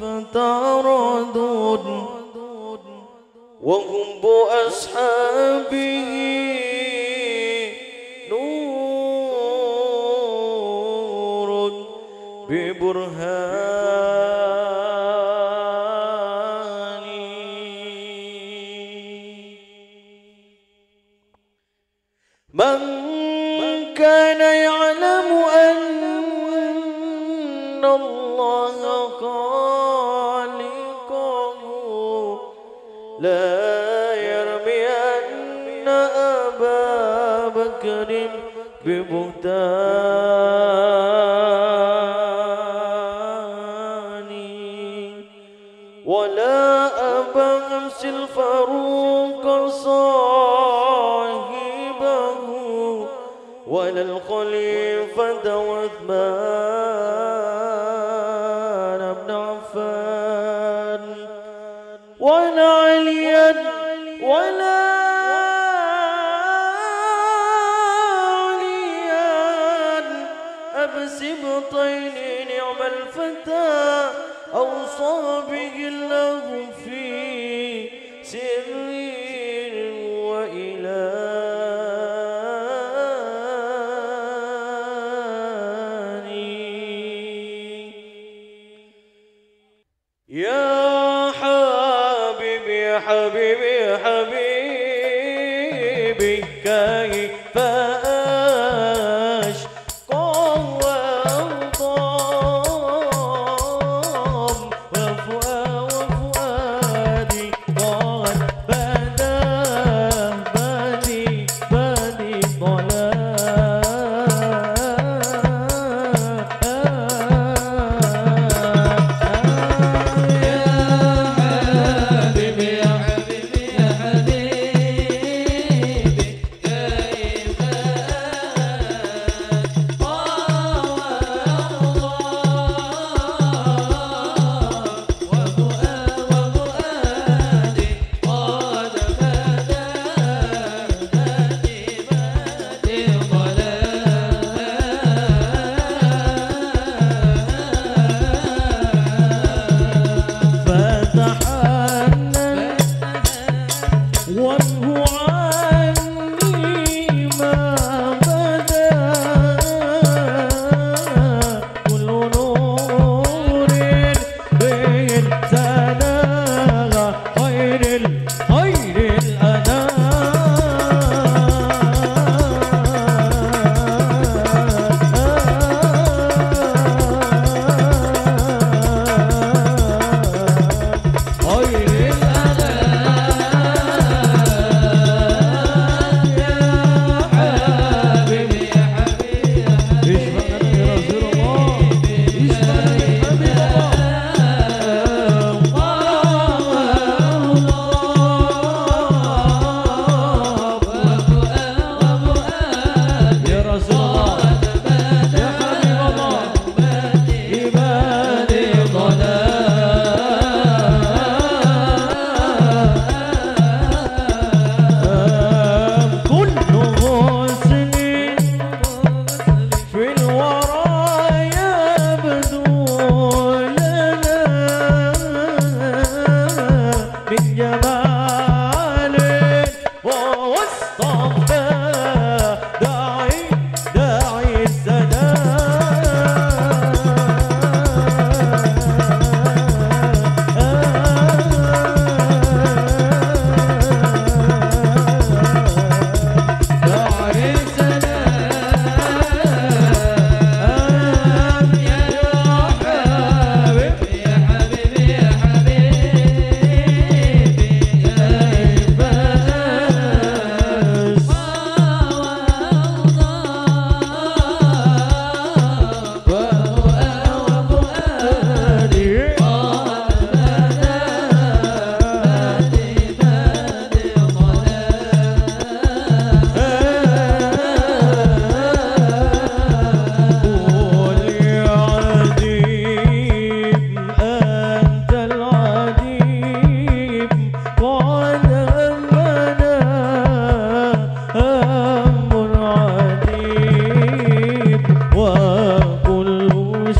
فتردد وهم بأصحابه نور ببرهان من كان يعلم أن الله خالقه لا يرمين أبا بكر ببهتان ولا أبا حفص الفاروق صاحبه ولا الخليفة عثمان بن عفان ولا عليا ولا أبا سبطين نعم الفتى أوصى به الله في سر وإعلان يا حبيبي يا حبيبي يا حبيبي كيف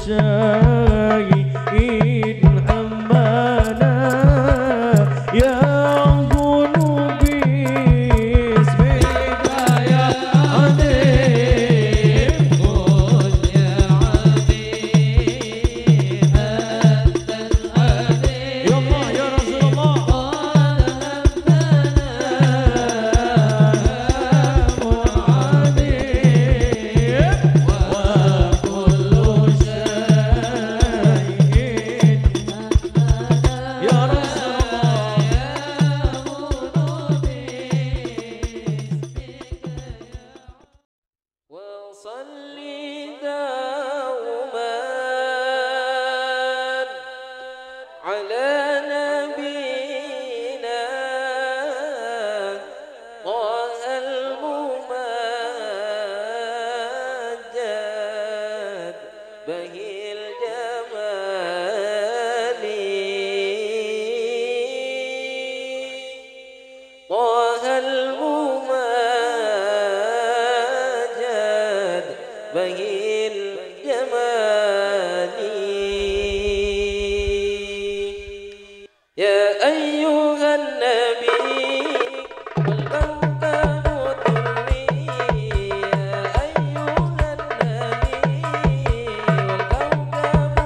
شيء الجمال طه الممجد بهي الجمال يا أيها النبي والكوكب الدري يا أيها النبي والكوكب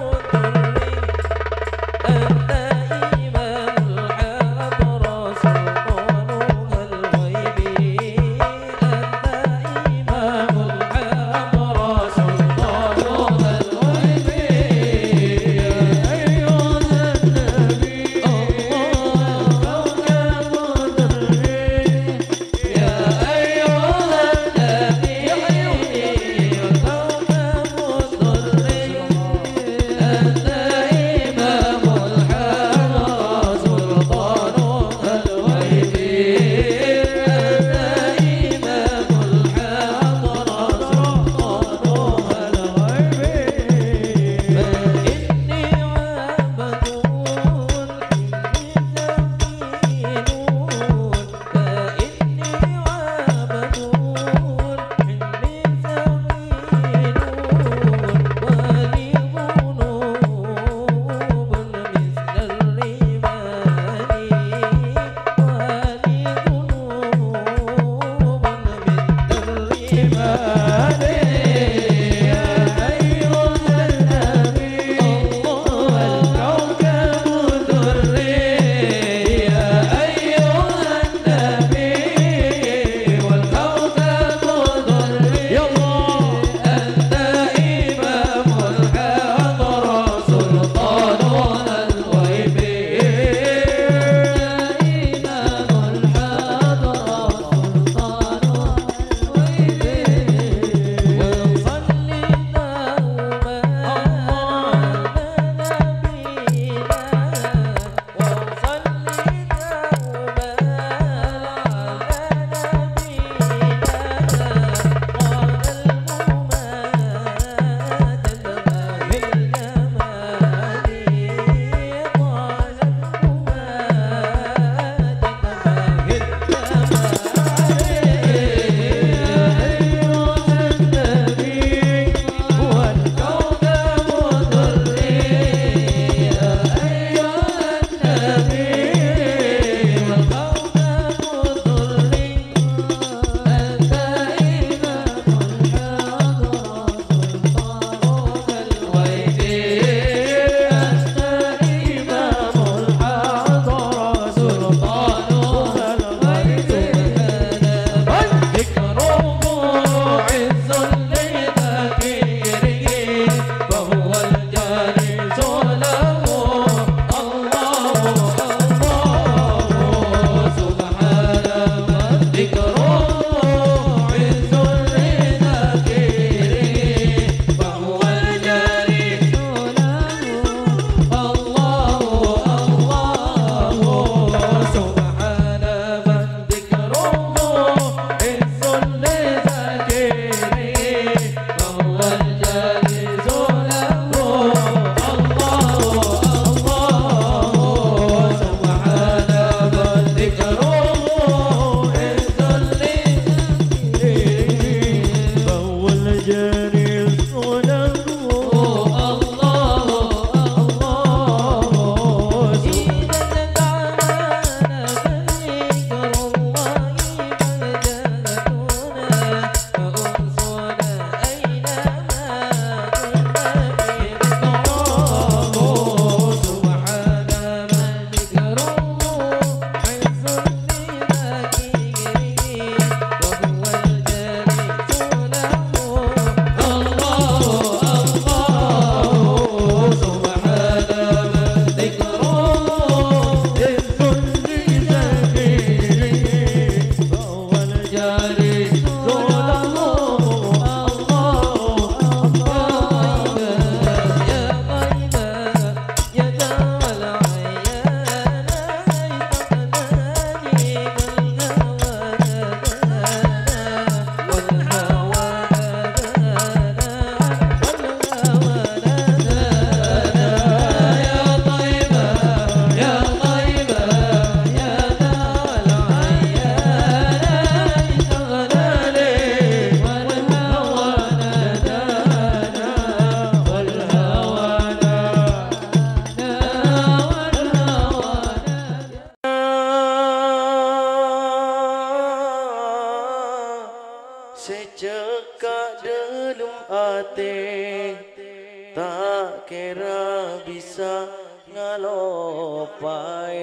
tak kira bisa ngalopai.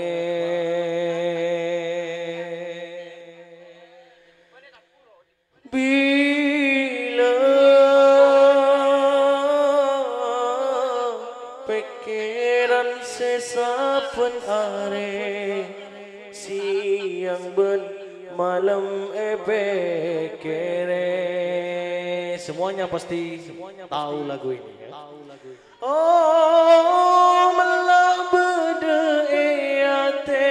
Bila pikiran sesapen are siang ben malam kere. Semuanya pasti tahu lagu ini ya. Oh malah beda ate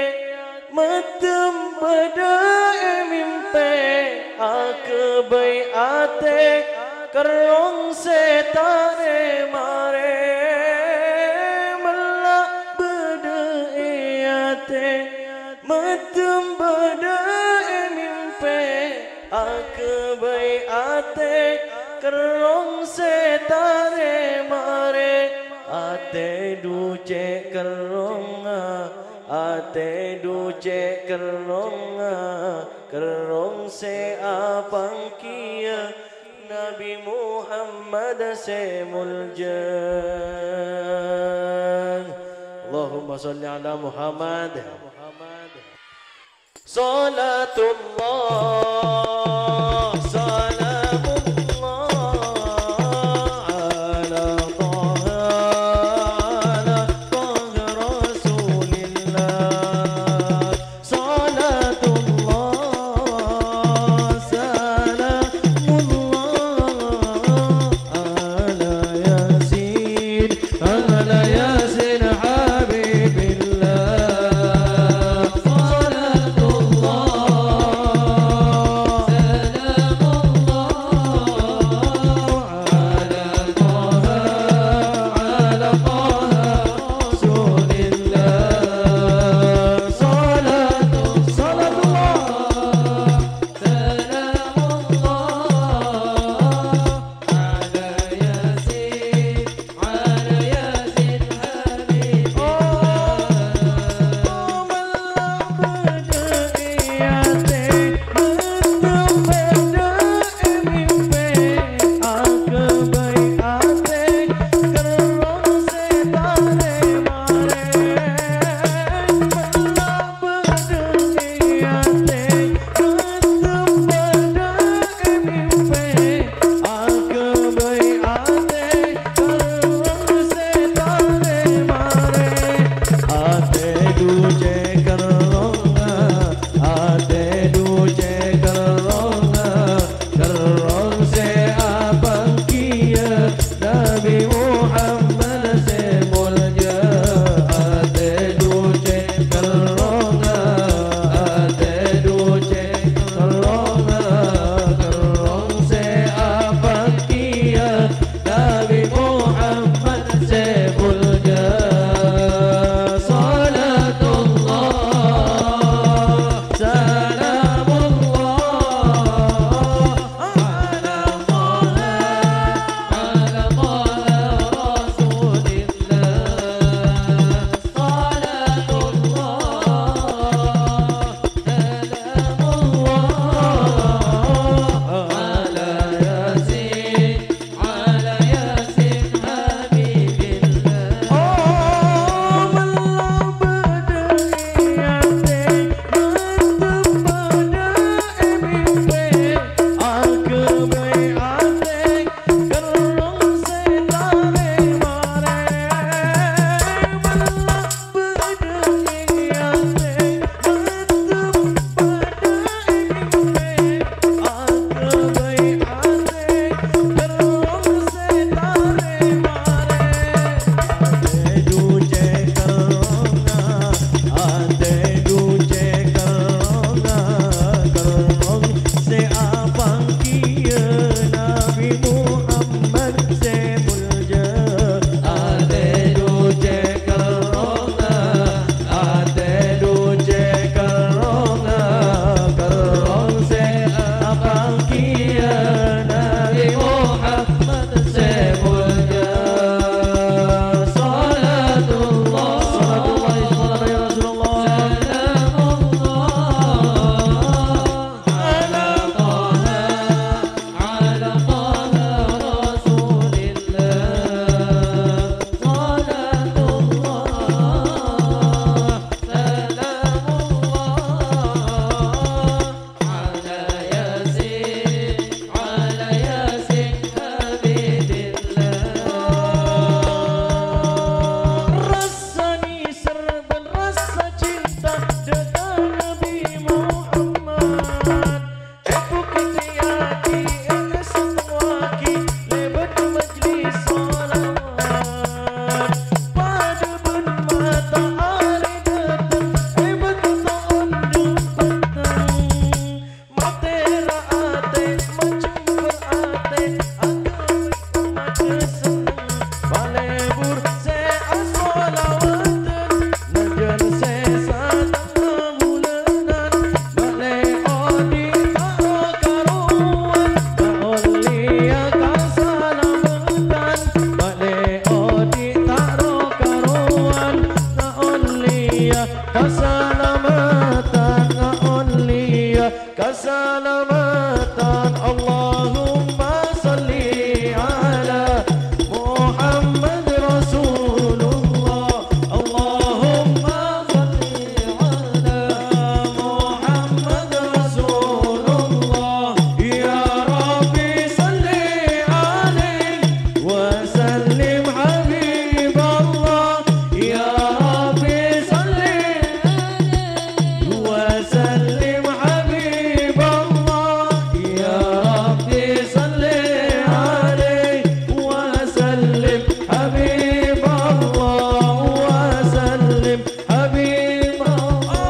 matem beda mimpi aku bayi ate kerong setare mare malah beda ate matem beda mimpi aku bayi ate kerong setare mare ate duce keronga ate duce kerong se apang kia Nabi Muhammad se muljan. Allahumma salli ala Muhammad. Salatullah keselamatan ulia, keselamatan. Allahumma salli ala Muhammad Rasulullah. Allahumma salli ala Muhammad Rasulullah. Ya Rabbi salli alaihi wa sallim habiballah. Ya Rabbi salli wa sallim habiballah. Ya Rabbi salli alaihi wa sallim habiballah wa sallim habiballah.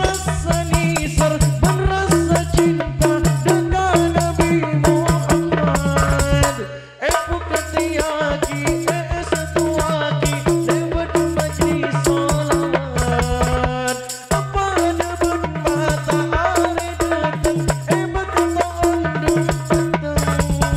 Rasani serban rasa cinta dengan Nabi Muhammad. Bukan tiaki, sesuaki, lewat majlis solat. Apa depan matahari datang, betul ondong datang.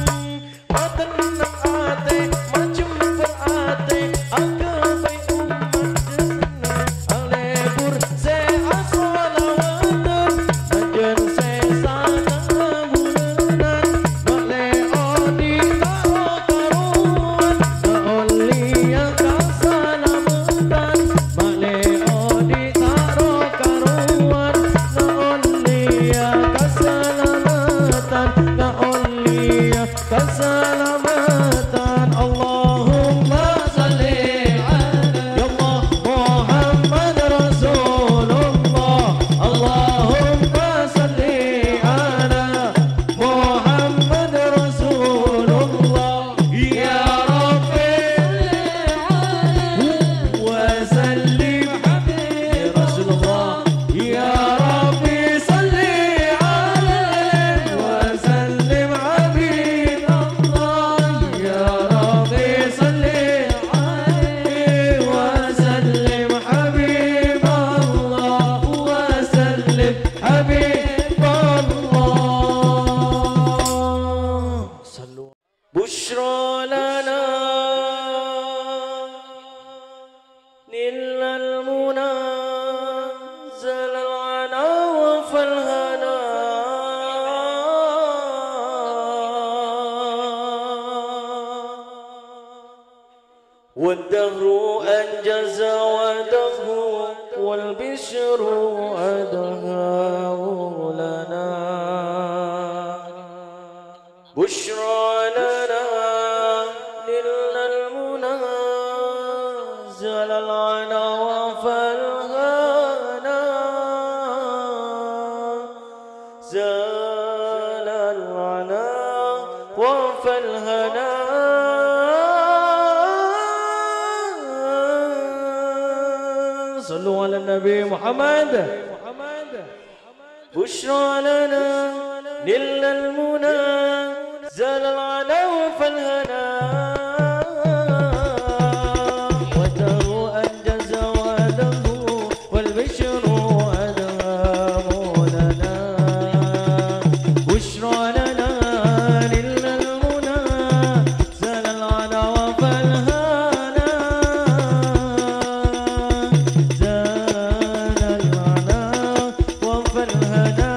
Matan nak ate, macam berate, agabai umat desana. Alebur se asolawatan, ajan se sanang bulanan. Male odi taro karuan, naolia keselamatan. Male odi taro karuan, naolia keselamatan, naolia keselamatan. Allahumma salli ala ya Allah Muhammad Rasulullah. Allahumma salli ala Muhammad Rasulullah. Ya Rabbi wa sallim habibi Rasulullah. Ya Rabbi salli alaihi wa sallim habiballah. Ya Rabbi salli alaihi wa sallim habiballah wa sallim habiballah. Sallu بشرى لنا نل المنى زل العنا وفالهنا والدهر أنجز وده والبشر أدهاه لنا بشرى لنا نلنا المنى زال العنا وفالهنا زال العنا وفالهنا صلوا على النبي محمد. بشرى لنا نلنا المنى زال العنا وفالهنا وده أنجز وده والبشر أدهام لنا. بشرى لنا نلنا المنى زال العنا وفالهنا زال العنا وفالهنا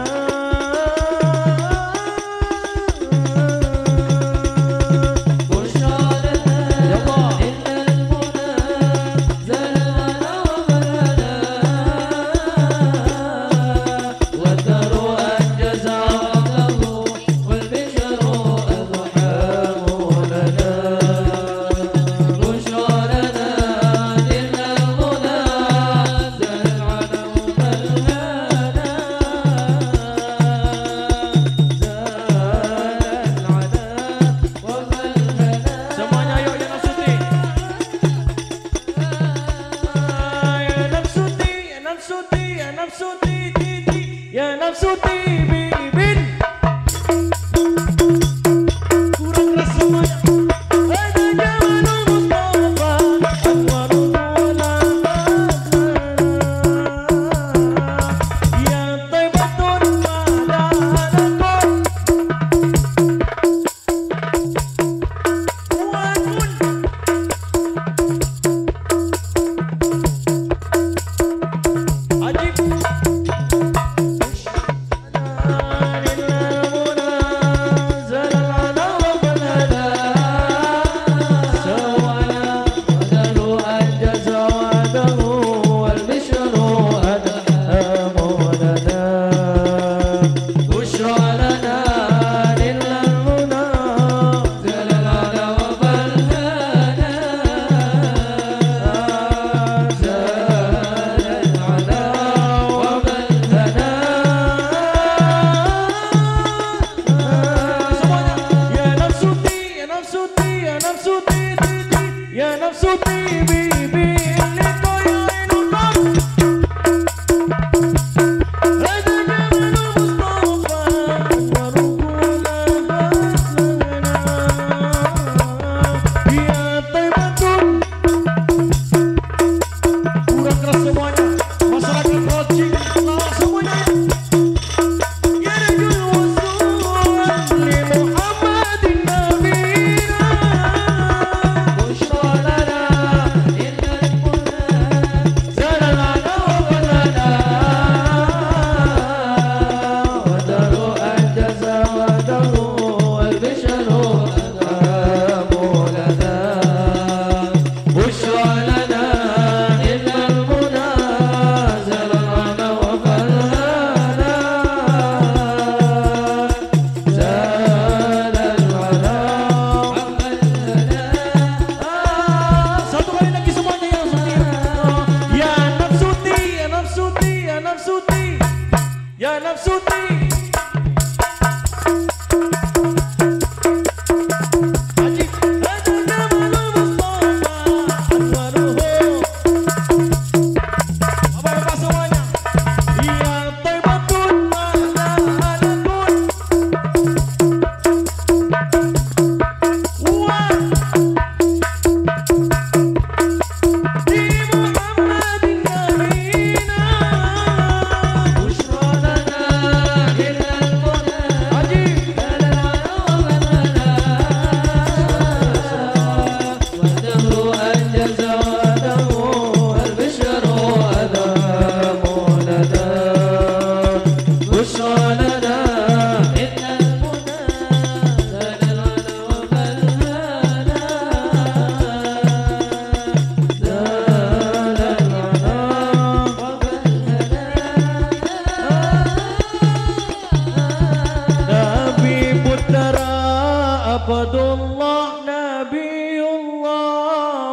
يا نفس طيبي باللي طيعينكم هذا جمال مصطفى وركونا يا طيبة kurang keras semuanya masyarakat Project Allah semuanya ya Rasul Wasul li Muhammadin Nabina bushra lana innal muna zalana wa balana wa daru al-jaza wa daru al-bishru adamu lana bushra lana Ya nafsuti Haji Hada Jamal Mustafa Anwaruhu Bapak-bapak semuanya Ya Taibatun Mahalakun Wah Di Muhammadin Nabina Bushra Abdullah Nabiullah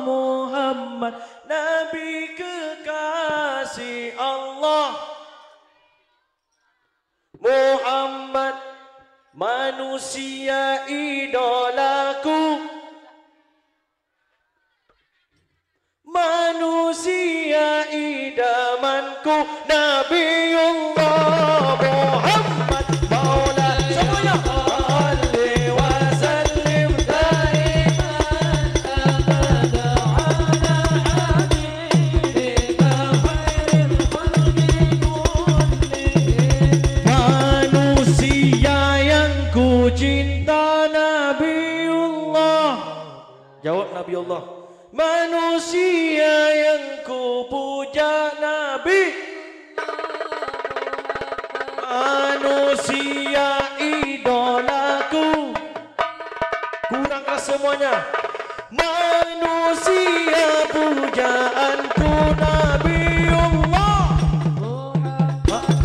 Muhammad Nabi kekasih Allah Muhammad manusia idolaku manusia idamanku Nabiullah Muhammad Maula semuanya cinta Nabiullah jawab Nabiullah manusia yang ku puja Nabi manusia idolaku kurang keras semuanya manusia pujaanku Nabiullah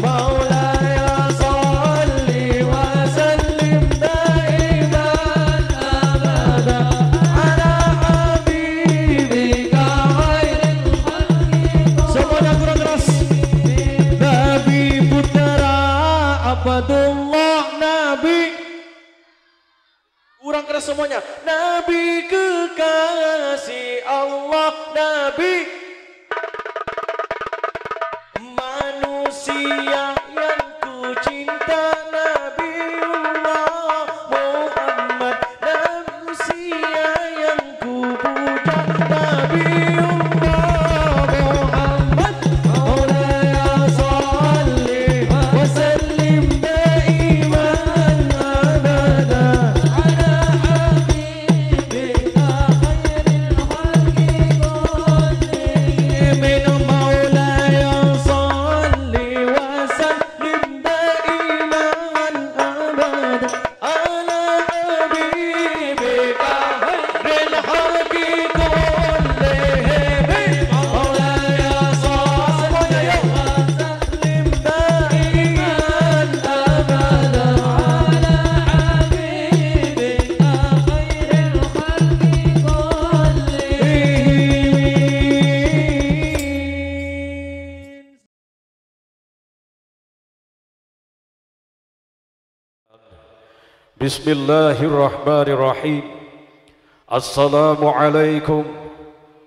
Maulaya salli wa sallim daiman abada ala habibika khairil khalqi semuanya kurang keras Nabi Putra Abdullah Nabi kurang keras semuanya Nabi kekasih Allah Nabi manusia yang ku cinta Nabiullah Muhammad manusia yang ku puja Nabiullah Muhammad Maulaya salli wa sallim daiman abada ala habibika khairil khalqi kullihim Maulaya salli wa sallim daiman abada ala habibika khairil khalqi kullihim Maulaya salli wa sallim daiman abada ala habibika khairil khalqi kullihim Bismillahirrahmanirrahim. Assalamualaikum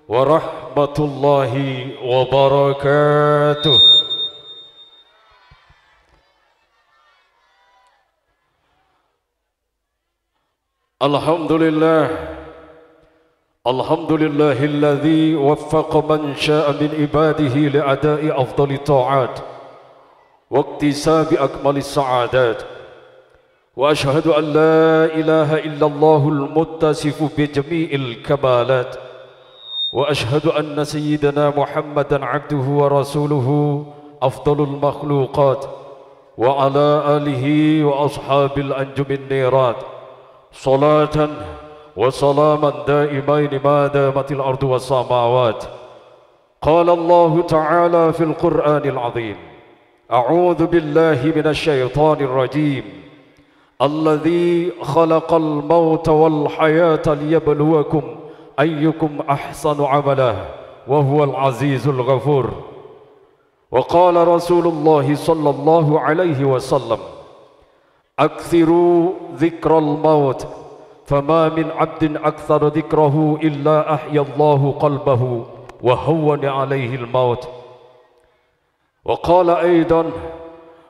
warahmatullahi wabarakatuh. Alhamdulillah, alhamdulillahilladzi waffaqa man syaa min ibadihi li'ada'i afdali ta'at wa iktisabi akmali sa'adat. Wa ashhadu an la ilaha illallahul muttasifu bi jami'il kamalat. Wa ashhadu anna sayyidana Muhammadan abduhu wa rasuluhu afdalul makhluqat wa ala alihi wa ashabil anjumin nirat. Salatan wa salaman daimain ma damatil ardu was samawat. Qala Allah Ta'ala fil Qur'anil azim. A'udzu billahi minasy syaithanir rajim. Alladzi khalaqal mauta wal hayata liyabluwakum ayyukum ahsanu amala wa huwal azizul ghafur. Wa qala Rasulullah sallallahu alaihi wasallam, akthiru dzikral maut fama min 'abdin aktsara dzikrahu illa ahyallahu qalbahu wa hawwana 'alaihi al-maut. Wa qala aidan,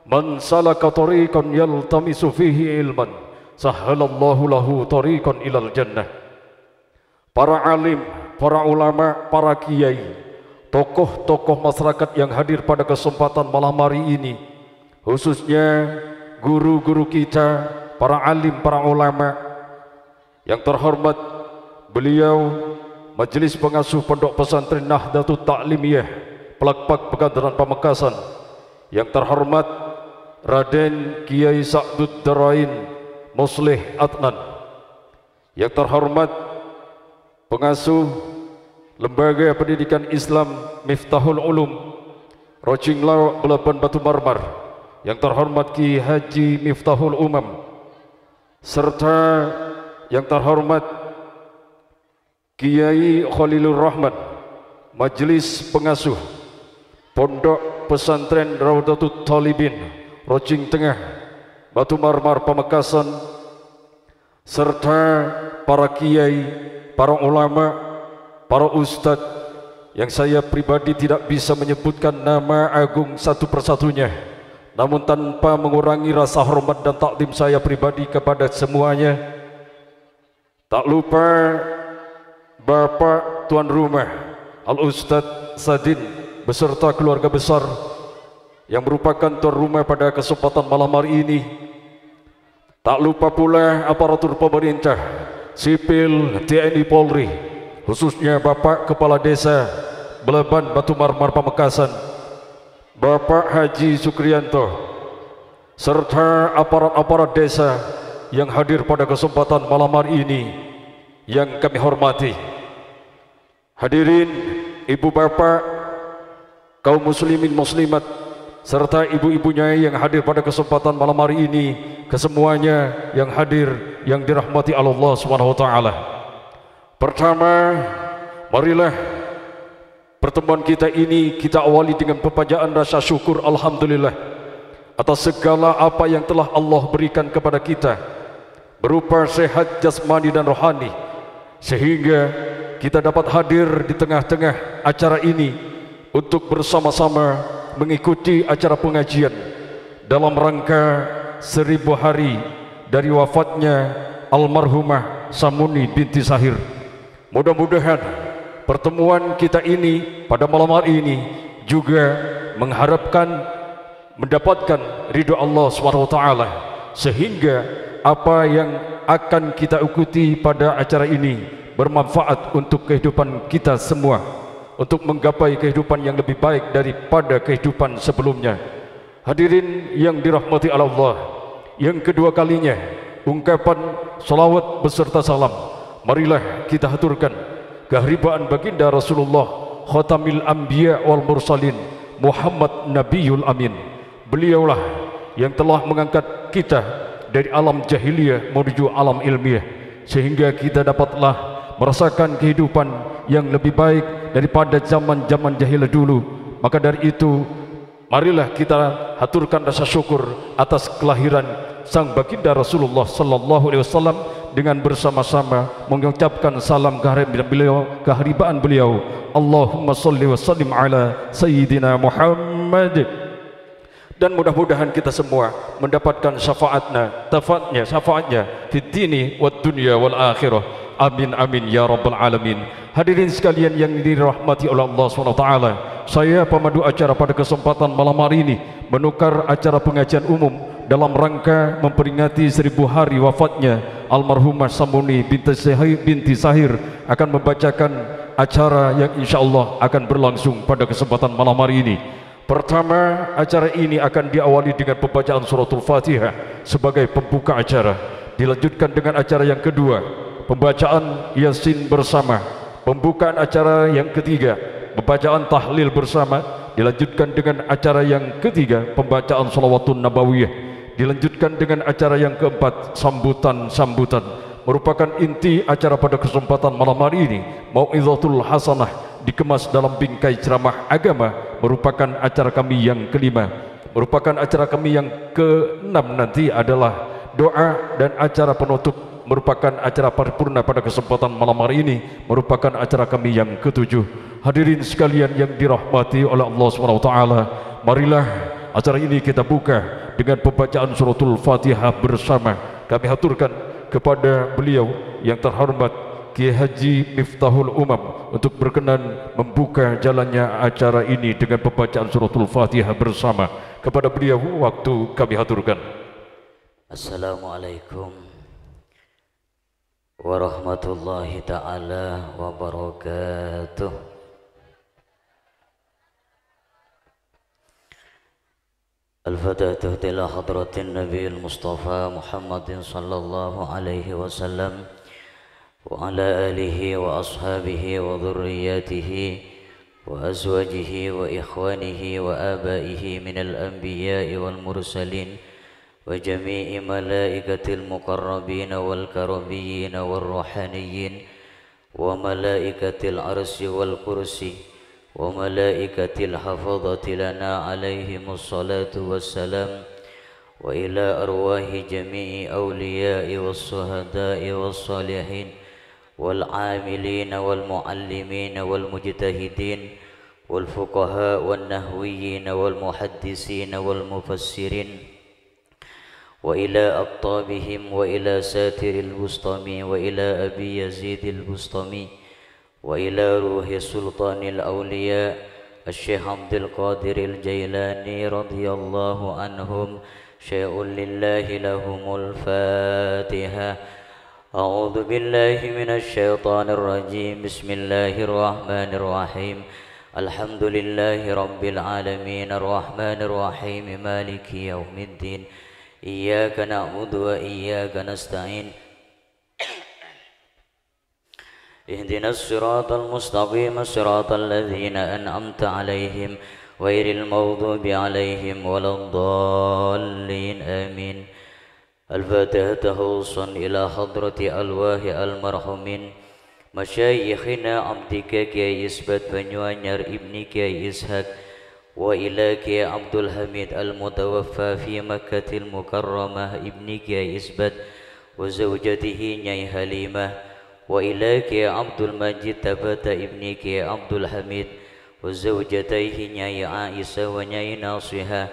man salaka tariqan yaltamisu fihi ilman sahhalallahu lahu tariqan ilal jannah. Para alim, para ulama, para kiai, tokoh-tokoh masyarakat yang hadir pada kesempatan malam hari ini, khususnya guru-guru kita, para alim, para ulama yang terhormat, beliau Majelis Pengasuh Pondok Pesantren Nahdlatul Ta'limiyah Pelakpak Pekanbaran Pamekasan, yang terhormat Raden Kiai Sa'dud Darain Muslih Adnan, yang terhormat Pengasuh Lembaga Pendidikan Islam Miftahul Ulum Rocing Lawak Belapan Batu Marmar, yang terhormat Ki Haji Miftahul Umam, serta yang terhormat Kiai Khalilur Rahman, Majelis Pengasuh Pondok Pesantren Raudatul Talibin Rocing Tengah Batu Marmar Pamekasan, serta para kiai, para ulama, para ustadz yang saya pribadi tidak bisa menyebutkan nama agung satu persatunya, namun tanpa mengurangi rasa hormat dan takdim saya pribadi kepada semuanya. Tak lupa Bapak Tuan Rumah Al-Ustadz Sadin beserta keluarga besar yang merupakan tuan rumah pada kesempatan malam hari ini. Tak lupa pula aparatur pemerintah, sipil, TNI Polri, khususnya Bapak Kepala Desa Belaban Batu Marmar Pamekasan, Bapak Haji Sukrianto, serta aparat-aparat desa yang hadir pada kesempatan malam hari ini yang kami hormati. Hadirin ibu bapak, kaum muslimin muslimat, serta ibu-ibunya yang hadir pada kesempatan malam hari ini, kesemuanya yang hadir yang dirahmati Allah Subhanahu wa taala. Pertama, marilah pertemuan kita ini kita awali dengan pembacaan rasa syukur alhamdulillah atas segala apa yang telah Allah berikan kepada kita berupa sehat jasmani dan rohani, sehingga kita dapat hadir di tengah-tengah acara ini untuk bersama-sama mengikuti acara pengajian dalam rangka 1000 hari dari wafatnya almarhumah Samuni binti Sahir. Mudah-mudahan pertemuan kita ini pada malam hari ini juga mengharapkan mendapatkan ridho Allah SWT, sehingga apa yang akan kita ikuti pada acara ini bermanfaat untuk kehidupan kita semua, untuk menggapai kehidupan yang lebih baik daripada kehidupan sebelumnya. Hadirin yang dirahmati Allah, yang kedua kalinya ungkapan salawat beserta salam marilah kita haturkan keharibaan baginda Rasulullah Khatamil Anbiya wal Mursalin Muhammad Nabiyul Amin. Beliaulah yang telah mengangkat kita dari alam jahiliyah menuju alam ilmiah, sehingga kita dapatlah merasakan kehidupan yang lebih baik daripada zaman-zaman jahiliyah dulu. Maka dari itu, marilah kita haturkan rasa syukur atas kelahiran sang baginda Rasulullah sallallahu alaihi wasallam dengan bersama-sama mengucapkan salam keharibaan beliau. Allahumma salli wa sallim ala Sayyidina Muhammad. Dan mudah-mudahan kita semua mendapatkan syafaatnya di dini wad dunya wal akhirah. Amin amin ya rabbal alamin. Hadirin sekalian yang dirahmati oleh Allah SWT, saya pemandu acara pada kesempatan malam hari ini menukar acara pengajian umum dalam rangka memperingati 1000 hari wafatnya almarhumah Samuni binti Sahir akan membacakan acara yang insyaallah akan berlangsung pada kesempatan malam hari ini. Pertama, acara ini akan diawali dengan pembacaan suratul Fatihah sebagai pembuka acara. Dilanjutkan dengan acara yang kedua, pembacaan Yasin bersama. Pembukaan acara yang ketiga, pembacaan tahlil bersama. Dilanjutkan dengan acara yang ketiga, pembacaan shalawatun nabawiyah. Dilanjutkan dengan acara yang keempat, sambutan. Merupakan inti acara pada kesempatan malam hari ini, Mau'izatul Hasanah, dikemas dalam bingkai ceramah agama, merupakan acara kami yang kelima. Merupakan acara kami yang keenam nanti adalah doa, dan acara penutup merupakan acara paripurna pada kesempatan malam hari ini, merupakan acara kami yang ketujuh. Hadirin sekalian yang dirahmati oleh Allah SWT, marilah acara ini kita buka dengan pembacaan suratul Fatihah bersama. Kami haturkan kepada beliau yang terhormat Kiai Haji Miftahul Umam untuk berkenan membuka jalannya acara ini dengan pembacaan suratul Fatihah bersama. Kepada beliau waktu kami haturkan. Assalamualaikum warahmatullahi ta'ala wabarakatuh. Al-Fatihah ila hadratin Nabi Al-Mustafa Muhammadin sallallahu alaihi wasallam wa ala alihi wa ashabihi wa dhurriyyatihi wa azwajihi wa ikhwanihi wa abaihi minal anbiya'i wal mursalin wa jami'i malaikatil muqarrabin wal karabiyyin wal ruhaniyyin wa malaikatil arsy wal kursi wa malaikatil hafadhati lana alaihimus salatu wassalam wa ila arwahi jami'i awliya'i was suhada'i was salihin wal amilin wal muallimin wal mujtahidin wal fuqaha wal nahwiyyin wal muhaddisin wal mufassirin wa ila attabihim wa ila satiril bustami wa ila abi yazidil bustami wa ila ruhi sultanil awliya Syekh Abdul Qadir al-Jailani radhiyallahu anhum syai'un lillahi lahumul Fatihah. A'udzu billahi minasy syaithanir rajim. Bismillahirrahmanir rahim. Alhamdulillahi rabbil alamin arrahmanir rahim maliki yaumiddin. Iyyaka na'budu wa iyyaka nasta'in. Ihdinas siratal mustaqim siratal ladzina an'amta 'alaihim ghairil maghdubi 'alaihim waladdallin. Amin. Al-Fatihah tawassan ila hadrati alwahi al-marhumin masyayikhina abdika Kiai Isbat Banyuanyar ibni Kiai Ishaq wa ila Kiai Abdul Hamid al-mutawaffa fi Makkatil Mukarramah ibni Kiai Isbat wa zawjatihi Nyai Halimah wa ila Kiai Abdul Majid Tabata ibni Kiai Abdul Hamid wa zawjatihi Nyai Aisyah wa Nyai Nasihah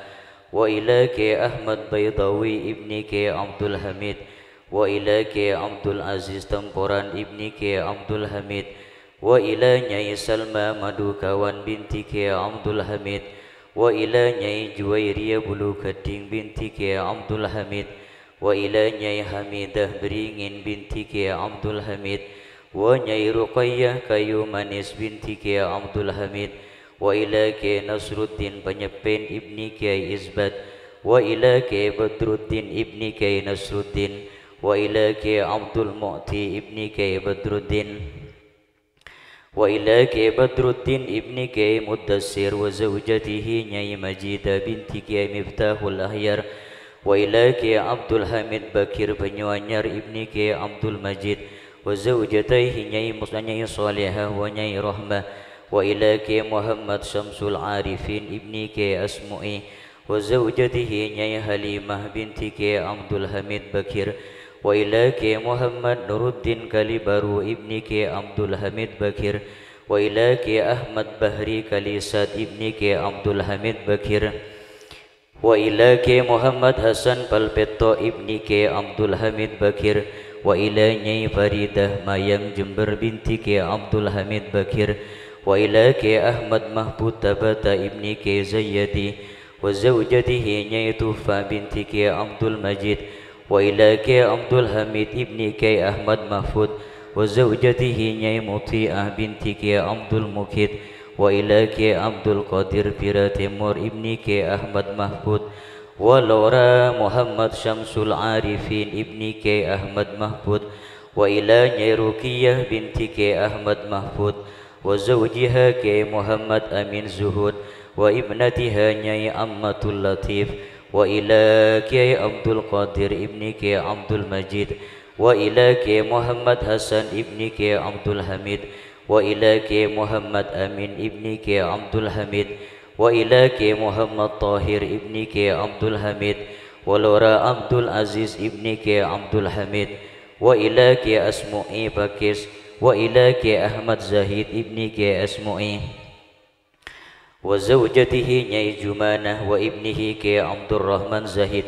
wa ila Kiai Ahmad Baydawi ibni Kiai Abdul Hamid wa ila Kiai Abdul Aziz Temporan ibni Kiai Abdul Hamid wa ila Nyai Salma Madukawan binti Kiai Abdul Hamid wa ila Nyai Juwairiyah Bulu Gading binti Kiai Abdul Hamid wa ila Nyai Hamidah Beringin binti Kiai Abdul Hamid wa Nyai Ruqayyah Kayu Manis binti Kiai Abdul Hamid wa ila Kiai Nasruddin Penyepen ibni Kiai Isbat wa ila Kiai Badruddin ibni Kiai Nasruddin wa ila Kiai Abdul Mu'ti ibni Kiai Badruddin wa ila Kiai Badruddin ibni Kiai Muddassir wa zawjatihi Nyai Majidah binti Kiai Miftahul Ahyar wa ila Kiai Abdul Hamid Bakir Banyuanyar ibni Kiai Abdul Majid wa zawjatihi Nyai Musanyai Salihah wa Nyai Rahmah wa ila Kiai Muhammad Syamsul Arifin ibni Kiai Asmu'i wa zawjatihi Nyai Halimah binti Kiai Abdul Hamid Bakir وإلى كي محمد نور الدين كاليبارو ابن كي عبد الحميد بكير وإلى كي أحمد بهري كاليسات ابن كي عبد الحميد بكير وإلى كي محمد حسن بالبتو ابن كي عبد الحميد بكير وإلى ني فريدة مايang جمبر بنت كي عبد الحميد بكير وإلى كي أحمد محبوب تبتا ابن كي زيدي وزوجته ني توفى بنت كي عبد المجيد وإلى كي عبد الحميد ابن كي أحمد محفوظ وزوجته ني مطيئة بنت كي عبد المكيد وإلى كي عبد القادر بيرا تيمور ابن كي أحمد محفوظ ولورا محمد شمس العارفين ابن كي أحمد محفوظ وإلى ني رقية بنت كي أحمد محفوظ وزوجها كي محمد أمين زهود وابنتها ني أمة اللطيف وإلى كي عبد القادر ابن كي عبد المجيد وإلى كي محمد حسن ابن كي عبد الحميد وإلى كي محمد أمين ابن كي عبد الحميد وإلى كي محمد طاهر ابن كي عبد الحميد ولورا عبد العزيز ابن كي عبد الحميد وإلى كي أسمعي بكيس وإلى كي أحمد زاهد ابن كي أسمعي وزوجته ني جمانة وابنه كي عبد الرحمن زاهد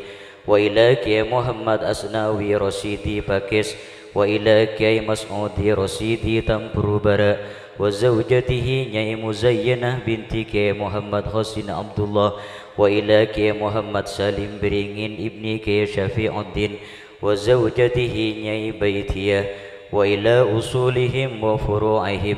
وإلى كي محمد أسناوي رشيدي بكيس وإلى كي مسعودي رشيدي تنبروبرا وزوجته ني مزينة بنت كي محمد حسين عبد الله وإلى كي محمد سالم برينين ابن كي شفيع الدين وزوجته ني بيتية وإلى أصولهم وفروعهم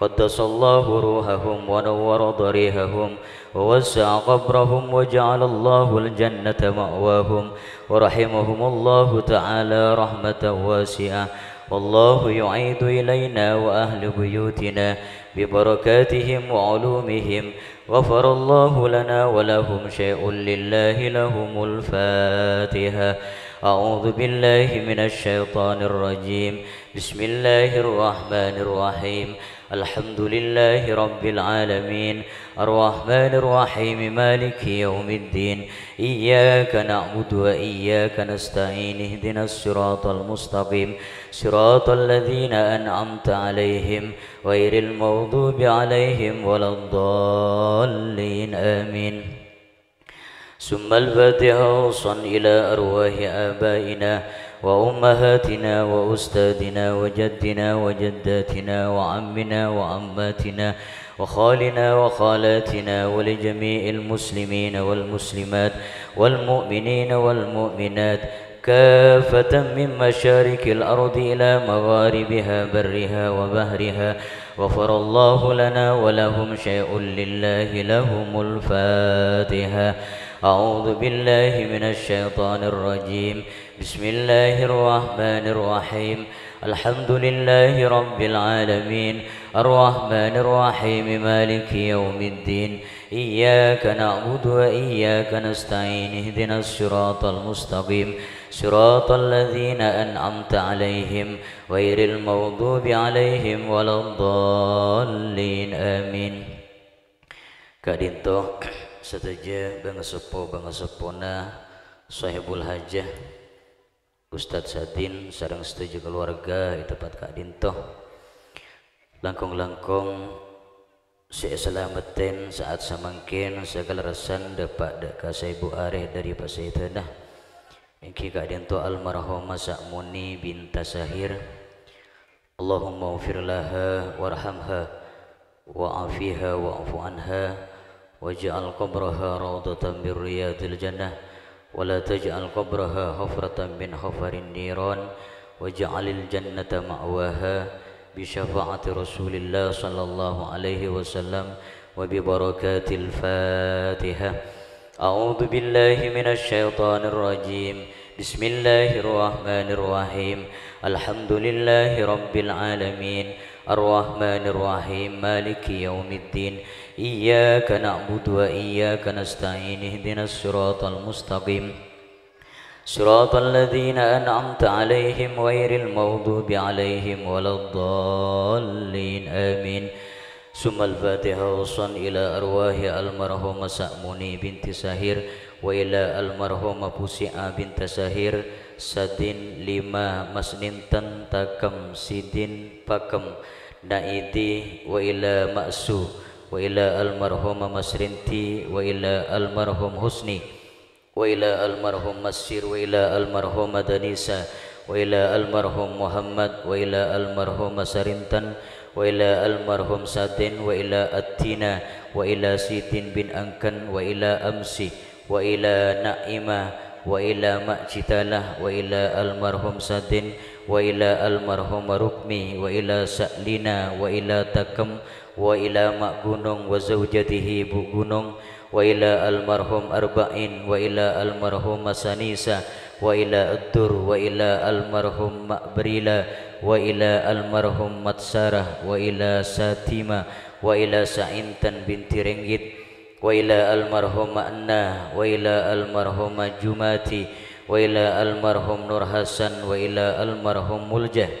قدس الله روحهم ونور ضريحهم ووسع قبرهم وجعل الله الجنة مأواهم ورحمهم الله تعالى رحمة واسعة والله يعيد إلينا وأهل بيوتنا ببركاتهم وعلومهم غفر الله لنا ولهم شيء لله لهم الفاتحة أعوذ بالله من الشيطان الرجيم بسم الله الرحمن الرحيم الحمد لله رب العالمين الرحمن الرحيم مالك يوم الدين إياك نعبد وإياك نستعين اهدنا الصراط المستقيم صراط الذين أنعمت عليهم غير المغضوب عليهم ولا الضالين آمين ثم الفاتحة وصل إلى أرواح آبائنا وأمهاتنا وأستاذنا وجدنا وجداتنا وعمنا وعماتنا وخالنا وخالاتنا ولجميع المسلمين والمسلمات والمؤمنين والمؤمنات كافة من مشارق الأرض إلى مغاربها برها وبحرها غفر الله لنا ولهم شيء لله لهم الفاتحة أعوذ بالله من الشيطان الرجيم بسم الله الرحمن الرحيم الحمد لله رب العالمين الرحمن الرحيم مالك يوم الدين إياك نعبد وإياك نستعين اهدنا الصراط المستقيم صراط الذين أنعمت عليهم غير المغضوب عليهم ولا الضالين آمين. Kadinto setuju bangesepona sahibul hajah Ustadz Sadin sareng setuju keluarga di tempat Kak Dinto langkung-langkung seselamatin saat samangkin segala resan dapat deka Ibu Areh dari Pasaitanah Iki Kak Dinto almarhumah Sakmuni binta Sahir Allahumma ufir laha warhamha wa'afiha wa'afu anha waj'al qabraha rawdatan min riyadil jannah ولا تجعل قبرها حفرة من حفر النيران واجعل الجنة مأواها بشفاعة رسول الله صلى الله عليه وسلم وببركات الفاتحة أعوذ بالله من الشيطان الرجيم بسم الله الرحمن الرحيم الحمد لله رب العالمين الرحمن الرحيم مالك يوم الدين إياك نعبد وإياك نستعين اهدنا الصراط المستقيم صراط الذين أنعمت عليهم غير المغضوب عليهم ولا الضالين آمين ثم الفاتحة وصل إلى أرواح المرحومة سأموني بنت سهير وإلى المرحومة بوسعة بنت سهير sadin lima masnintan takam sidin pakam naidi wa ila maksu wa ila almarhum masrinti wa ila almarhum husni wa ila almarhum masir wa ila almarhum danisa wa ila almarhum muhammad wa ila almarhum sarintan wa ila almarhum sadin wa ila attina wa ila sidin bin angkan wa ila amsi wa ila naima wa ila ma'citalah wa ila almarhum sadin wa ila almarhum rukmi wa ila sa'lina wa ila takam wa ila mak gunung wa zaujatihi bu gunung wa ila almarhum arba'in wa ila almarhum sanisa wa ila ad-dur wa ila almarhum ma'brila wa ila almarhum matsarah wa ila satima wa ila sa'intan binti ringgit wa ila almarhum ma'na wa ila almarhum jumati wa ila almarhum nur hasan wa ila almarhum muljah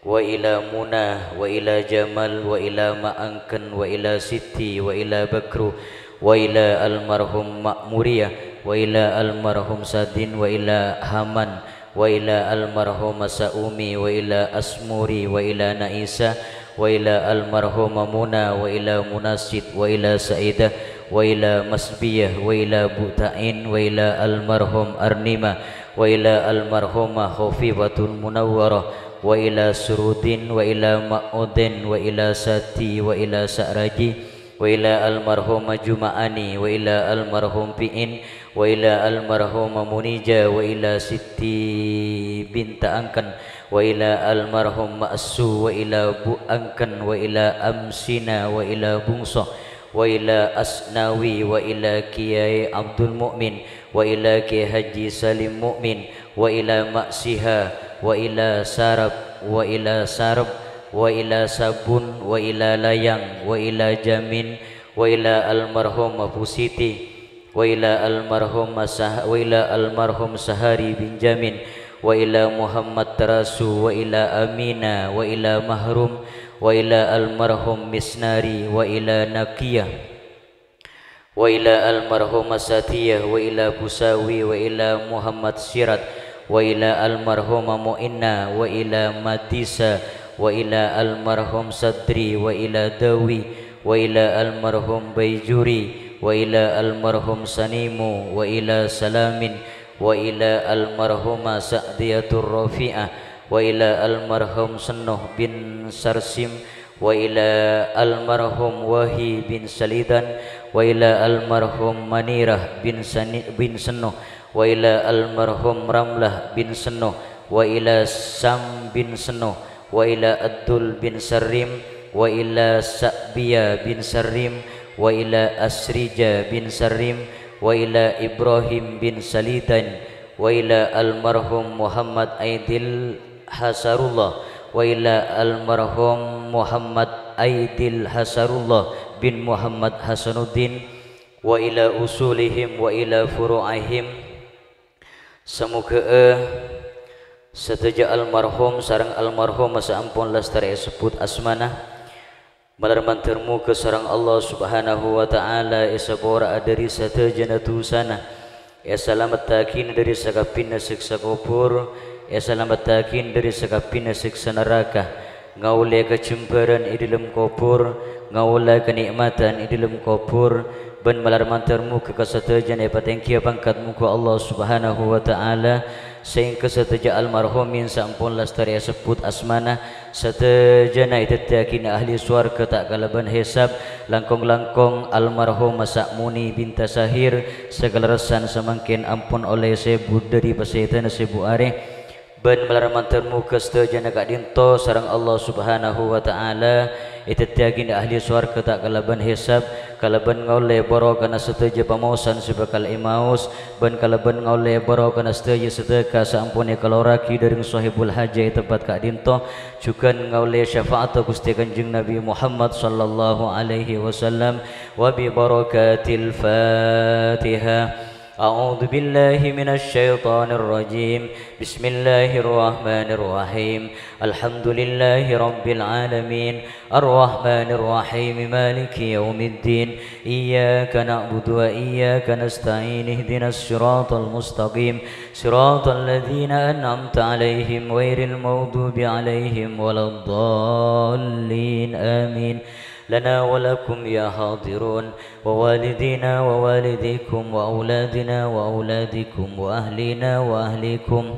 wa ila muna wa ila jamal wa ila ma'angkan wa ila siti wa ila bakru wa ila almarhum ma'muriyah wa ila almarhum sadin wa ila haman wa ila almarhum saumi wa ila asmuri wa ila naisa wa ila almarhum muna wa ila munasid wa ila saidah wa ila masbiyah wa ila butain wa ila almarhum arnima wa ila almarhum khafifatun munawwarah wa ila surudin wa ila ma'udin wa ila sati wa ila sa'raji wa ila almarhum jumaani wa ila almarhum pi'in wa ila almarhum munija wa ila siti binta angkan wa ila almarhum ma'su wa ila bu angkan wa ila amsina wa ila bungso wa ila asnawi wa ila kiai abdul mu'min wa ila kiai haji salim mu'min wa ila maksiha wa ila sarab wa ila sarab wa ila sabun wa ila layang wa ila jamin wa ila almarhum Pusiti wa ila almarhum Sahari bin Jamin wa ila Muhammad Tarasu wa ila Amina wa ila Mahrum wa ila almarhum Misnari wa ila Nakiyah wa ila almarhum Satiyah wa ila Busawi wa ila Muhammad Sirat wa ila almarhum Mu'inna wa ila Matisa wa ila almarhum Sadri wa ila Dawi wa ila almarhum Baijuri wa ila almarhum Sanimu wa ila Salamin wa ila almarhum Sa'diyatur Rafi'ah wa ila almarhum Senuh bin Sarsim wa ila almarhum Wahi bin Salidan wa ila almarhum Manirah bin Senuh wa ila almarhum Ramlah bin Senuh wa ila Sam bin Senuh wa ila Abdul bin Sarim wa ila Sa'biya bin Sarim wa ila Asrija bin Sarim wa ila Ibrahim bin Salidan wa ila almarhum Muhammad Aidil Hasarullah wa ila almarhum Muhammad Aidil Hasarullah bin Muhammad Hasanuddin wa ila usulihim wa ila furu'ihim. Semoga seteja almarhum sarang almarhum masa ampun lestari sebut asmanah malarman termuka sarang Allah subhanahu wa ta'ala isabora dari seteja natusana ya selamat takin dari sakapina siksa kubur ya selamat takin dari sakapina siksa neraka ngaule kecemburan di dalam kubur ngaule kenikmatan di dalam kubur ben malarman termuka keseteja ne patengkia pangkat muka Allah subhanahu wa ta'ala sehingga seteja almarhumin sampun lestari sebut asmana seteja na itattakin ahli swarga tak kalaban hisab langkong-langkong almarhum Masak Muni binta Sahir segala resan semangkin ampun oleh sebut dari pasaitan sebu are ben melarman termuka seteja na kak dinto sarang Allah subhanahu wa ta'ala itattakin ahli swarga tak kalaban hisab kalaban ngaule boro kana seteja pamausan sebakal imaus ban kalaban ngaule boro kana seteja sedekah sampune kaloraki dari sahibul hajah tempat kak dinto juga ngaule syafaat Gusti Kanjeng Nabi Muhammad sallallahu alaihi wasallam wa bi barakatil Fatihah. أعوذ بالله من الشيطان الرجيم بسم الله الرحمن الرحيم الحمد لله رب العالمين الرحمن الرحيم مالك يوم الدين إياك نعبد وإياك نستعين اهدنا الصراط المستقيم صراط الذين أنعمت عليهم غير المغضوب عليهم ولا الضالين آمين لنا ولكم يا حاضرون ووالدينا ووالديكم وأولادنا وأولادكم وأهلنا وأهليكم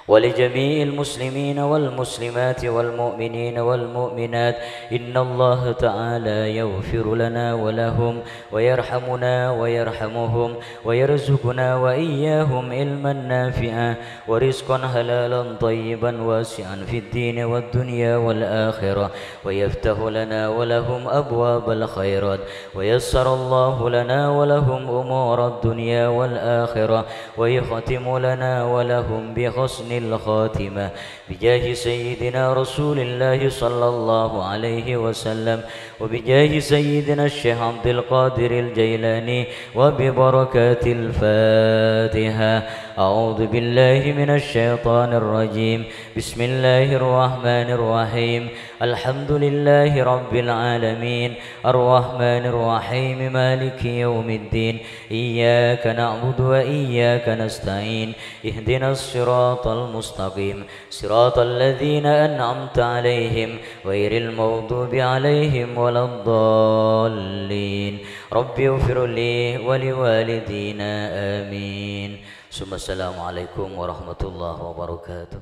ولجميع المسلمين والمسلمات والمؤمنين والمؤمنات إن الله تعالى يغفر لنا ولهم ويرحمنا ويرحمهم ويرزقنا وإياهم علما نافعا ورزقا حلالا طيبا واسعا في الدين والدنيا والآخرة ويفتح لنا ولهم أبواب الخيرات ويسر الله لنا ولهم أمور الدنيا والآخرة ويختم لنا ولهم بحسن الخاتمة بجاه سيدنا رسول الله صلى الله عليه وسلم وبجاه سيدنا الشيخ عبد القادر الجيلاني وببركات الفاتحة أعوذ بالله من الشيطان الرجيم بسم الله الرحمن الرحيم الحمد لله رب العالمين الرحمن الرحيم مالك يوم الدين إياك نعبد وإياك نستعين اهدنا الصراط المستقيم صراط الذين أنعمت عليهم غير المغضوب عليهم ولا الضالين رب اغفر لي ولوالدينا آمين ثم السلام عليكم ورحمة الله وبركاته.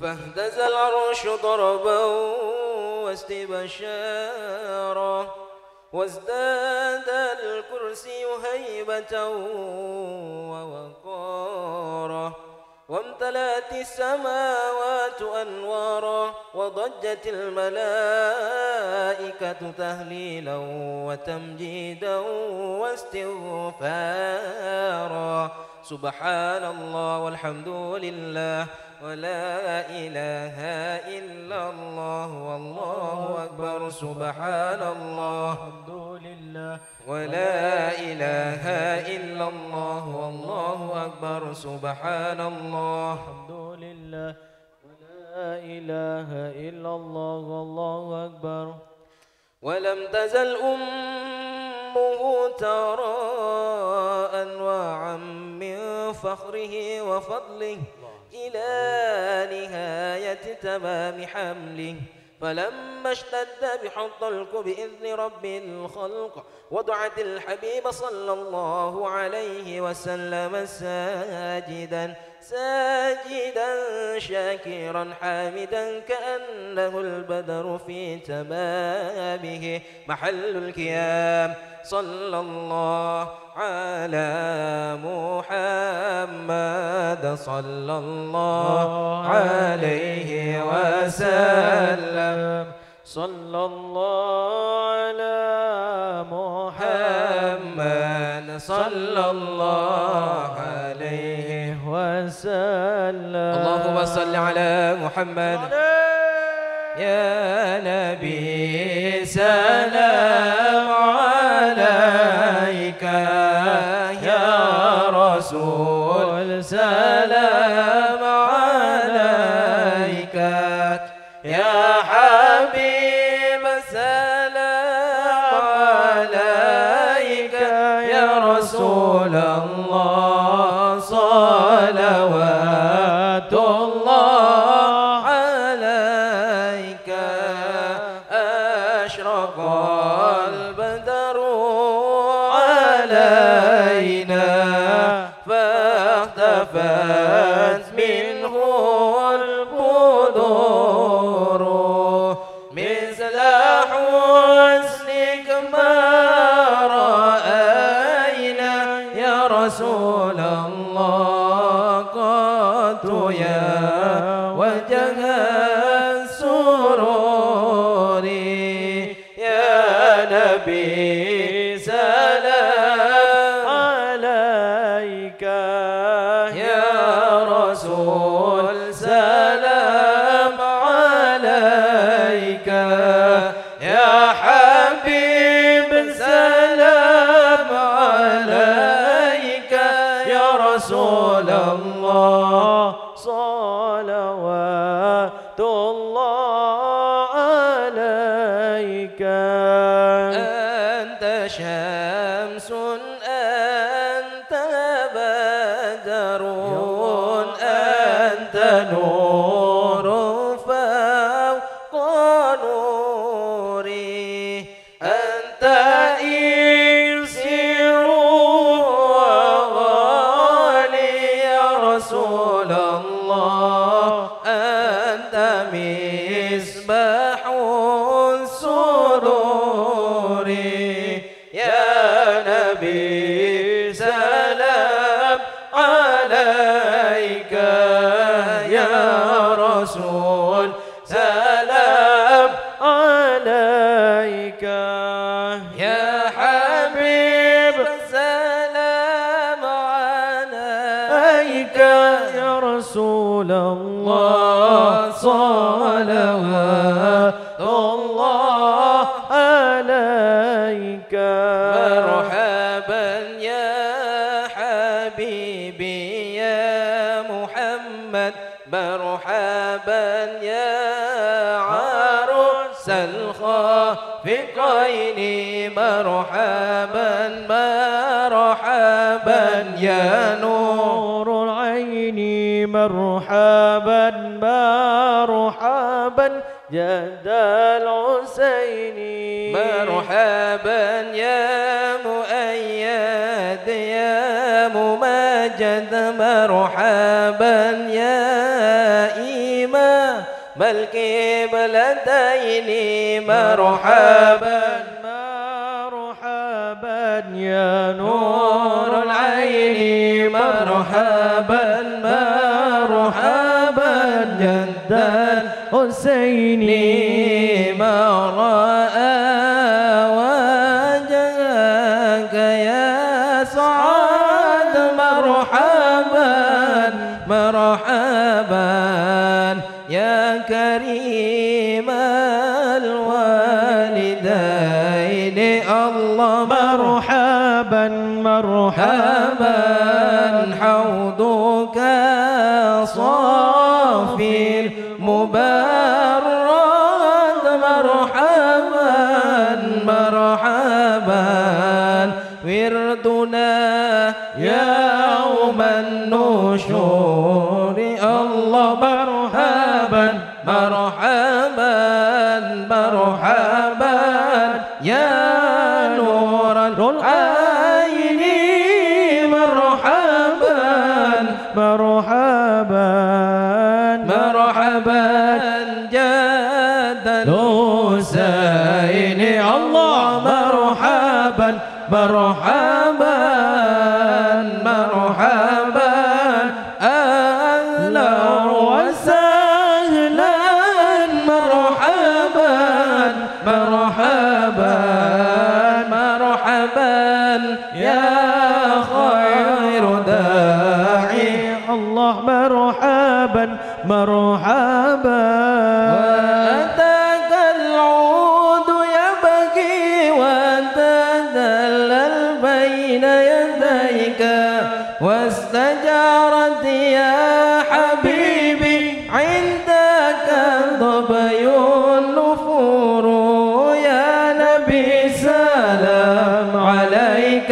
فاهتز العرش ضربا واستبشارا وازداد الكرسي هيبة ووقارا وامتلأت السماوات أنوارا وضجت الملائكة تهليلا وتمجيدا واستغفارا سبحان الله والحمد لله ولا إله إلا الله والله أكبر سبحان الله والحمد لله ولا إله إلا الله والله أكبر سبحان الله والحمد لله ولا إله إلا الله والله أكبر ولم تزل أمه ترى أنواعا من فخره وفضله إلى نهاية تمام حمله فلما اشتد بحط الك بإذن رب الخلق وضعت الحبيب صلى الله عليه وسلم ساجدا شاكرا حامدا كأنه البدر في تمامه محل القيام صلى الله على محمد صلى الله عليه وسلم صلى الله على محمد صلى الله عليه وسلم اللهم صل على محمد يا نبي سلام عليك يا رسول سلام عليك يا حبيب سلام عليك يا رسول الله صلوات الله عليك أشرق البدر علينا فاختفت منه البدور مثل حسنك ما رأينا يا رسول الله قط يا وجه السرور يا نبي سلام عليك يا رسول سلام عليك يا حبيب سلام عليك يا رسول الله صلوات الله عليك شمس أنت بدر أنت نور فوق نوري أنت إنسر وغالي يا رسول الله أنت مصباح السرور يا نبي سلام عليك يا رسول سلام عليك يا حبيب سلام عليك يا رسول الله صلوات الله عليك مرحبا يا حبيبي يا محمد مرحبا يا عروس الخافقين مرحبا مرحبا يا نور العين مرحبا مرحبا جد الحسين مرحبا يا مؤيد يا ممجد مرحبا يا إمام القبلتين مرحبا مرحبا يا نور العين مرحبا مرحبا جد الحسين ما رأى وجهك يا سعاد مرحبا مرحبا يا كريم الوالدين الله مرحبا مرحبا حوضك صافي المبرد مرحبا مرحبا وردنا يوم النشور الله مرحبا مرحبا مرحبا يا نور العين مرحبا مرحبا مرحبا جد الحسين الله مرحبا مرحبا مرحبا أهلا وسهلا مرحبا مرحبا مرحبا يا خير داعي الله مرحبا مرحبا وأتاك العود يبكي وتدلل بين يديك واستجارت يا حبيبي عندك ظبي النفور يا نبي سلام عليك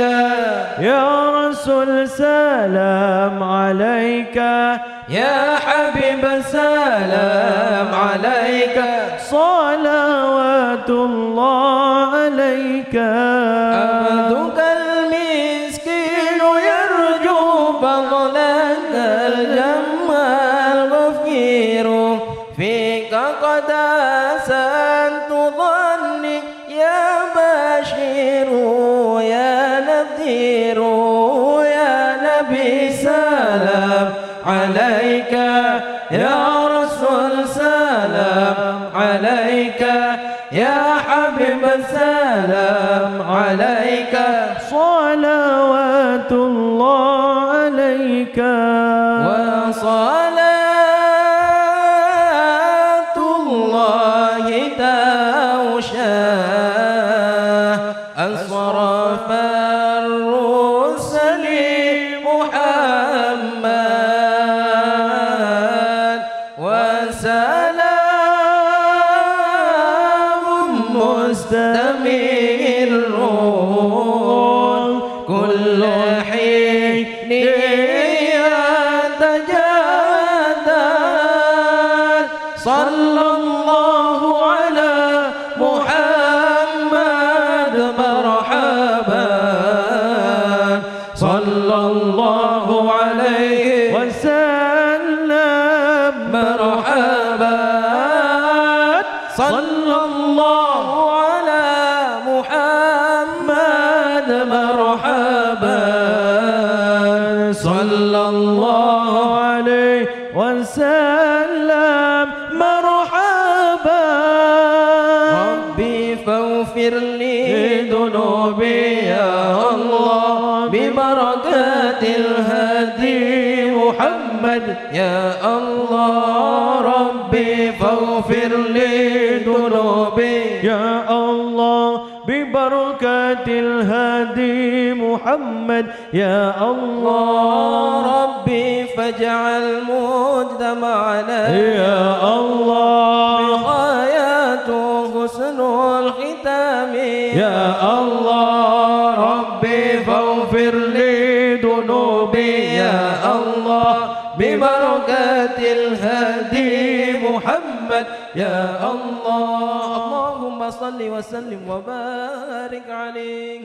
يا رسول سلام عليك يا حبيب سلام عليك صلوات الله عليك عبدك المسكين يرجو فضلك الجم الغفير فيك قد أحسنت ظني يا بشير يا نذير يا نبي سلام عليك يا رسول سلام عليك يا حبيب سلام عليك صلوات الله عليك وصلاة الله توشى أصرف الرسل محمد وسلام مستمر مرحبا صلى الله عليه وسلم مرحبا صلى الله على محمد مرحبا صلى الله عليه وسلم مرحبا ربي فاغفر لي ذنوبي يا الله ببركات الهادي محمد يا الله ربي فاغفر لي ذنوبي يا الله ببركة الهادي محمد يا الله ربي فاجعل مجتمعنا يا الله بغاياته حسن الختام يا الله ربي فاغفر لي ذنوبي يا الله ببركة الهادي محمد يا الله اللهم صل وسلم وبارك عليه.